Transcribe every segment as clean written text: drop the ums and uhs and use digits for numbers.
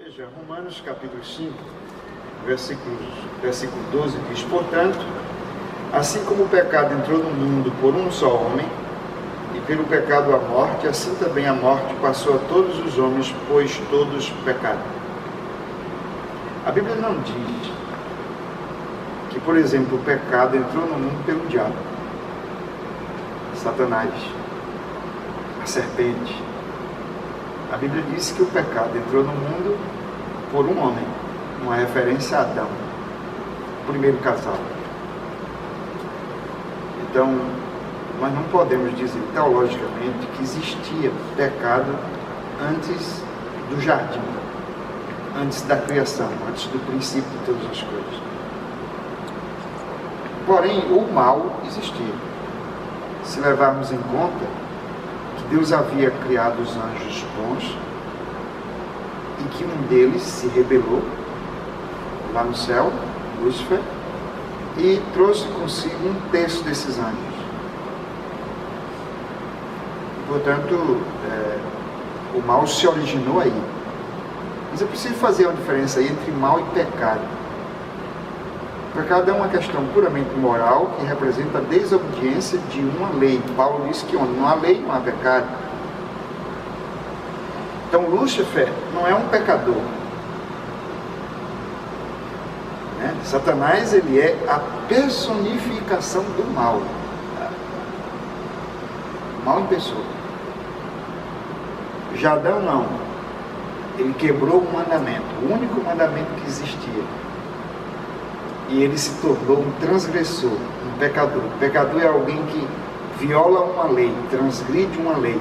Veja, Romanos capítulo 5, versículo 12 diz: portanto, assim como o pecado entrou no mundo por um só homem, e pelo pecado a morte, assim também a morte passou a todos os homens, pois todos pecaram. A Bíblia não diz que, por exemplo, o pecado entrou no mundo pelo diabo, Satanás, a serpente. A Bíblia diz que o pecado entrou no mundo por um homem, uma referência a Adão, o primeiro casal. Então, nós não podemos dizer teologicamente que existia pecado antes do jardim, antes da criação, antes do princípio de todas as coisas. Porém, o mal existia. Se levarmos em conta que Deus havia criado os anjos bons e que um deles se rebelou lá no céu, Lúcifer, e trouxe consigo um terço desses anjos. Portanto, o mal se originou aí. Mas eu preciso fazer uma diferença aí entre mal e pecado. O pecado é uma questão puramente moral que representa a desobediência de uma lei. Paulo disse que onde não há lei, não há pecado. Então, Lúcifer não é um pecador. Satanás, ele é a personificação do mal. Mal em pessoa. Já Adão não. Ele quebrou um mandamento, o único mandamento que existia. E ele se tornou um transgressor, um pecador. O pecador é alguém que viola uma lei, transgride uma lei.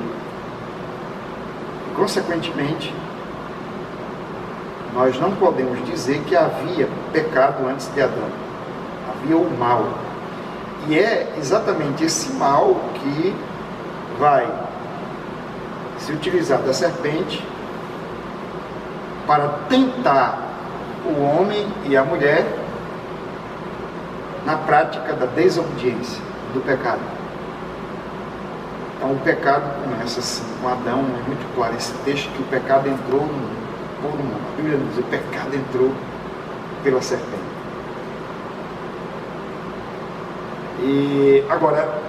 E, consequentemente, nós não podemos dizer que havia pecado antes de Adão. Havia o mal. E é exatamente esse mal que vai se utilizar da serpente para tentar o homem e a mulher na prática da desobediência, do pecado. Então o pecado começa assim, com Adão. É muito claro esse texto que o pecado entrou no mundo, por um mundo. A Bíblia diz que o pecado entrou pela serpente. E agora,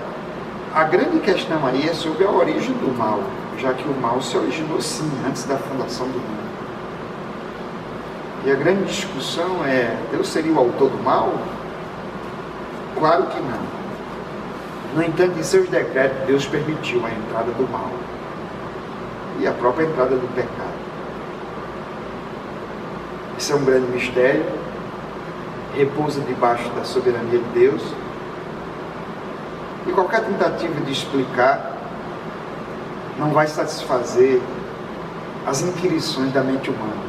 a grande questão aí é sobre a origem do mal, já que o mal se originou sim, antes da fundação do mundo. E a grande discussão é: Deus seria o autor do mal? Claro que não. No entanto, em seus decretos, Deus permitiu a entrada do mal e a própria entrada do pecado. Isso é um grande mistério, repousa debaixo da soberania de Deus, e qualquer tentativa de explicar não vai satisfazer as inquirições da mente humana.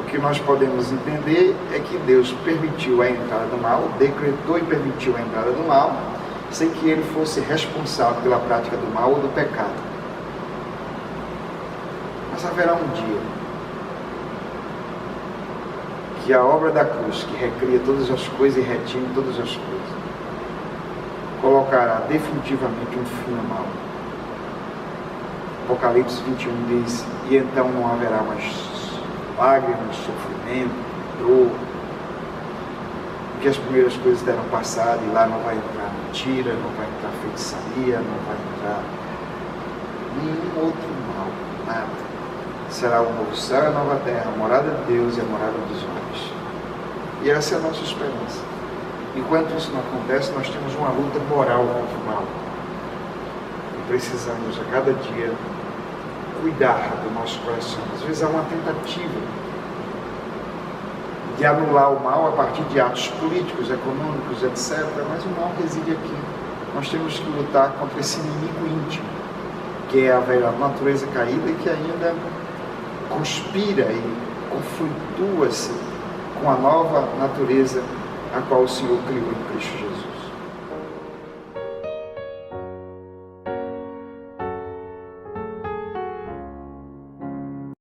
O que nós podemos entender é que Deus permitiu a entrada do mal, decretou e permitiu a entrada do mal, sem que ele fosse responsável pela prática do mal ou do pecado. Mas haverá um dia que a obra da cruz, que recria todas as coisas e retime todas as coisas, colocará definitivamente um fim ao mal. Apocalipse 21 diz: e então não haverá mais lágrimas, sofrimento, dor, porque as primeiras coisas deram passado, e lá não vai entrar mentira, não vai entrar feitiçaria, não vai entrar nenhum outro mal, nada. Será o novo céu e a nova terra, a morada de Deus e a morada dos homens. E essa é a nossa esperança. Enquanto isso não acontece, nós temos uma luta moral contra o mal. E precisamos a cada dia cuidar do nosso coração. Às vezes há uma tentativa de anular o mal a partir de atos políticos, econômicos, etc. Mas o mal reside aqui. Nós temos que lutar contra esse inimigo íntimo, que é a velha natureza caída e que ainda conspira e conflitua-se com a nova natureza a qual o Senhor criou em Cristo Jesus.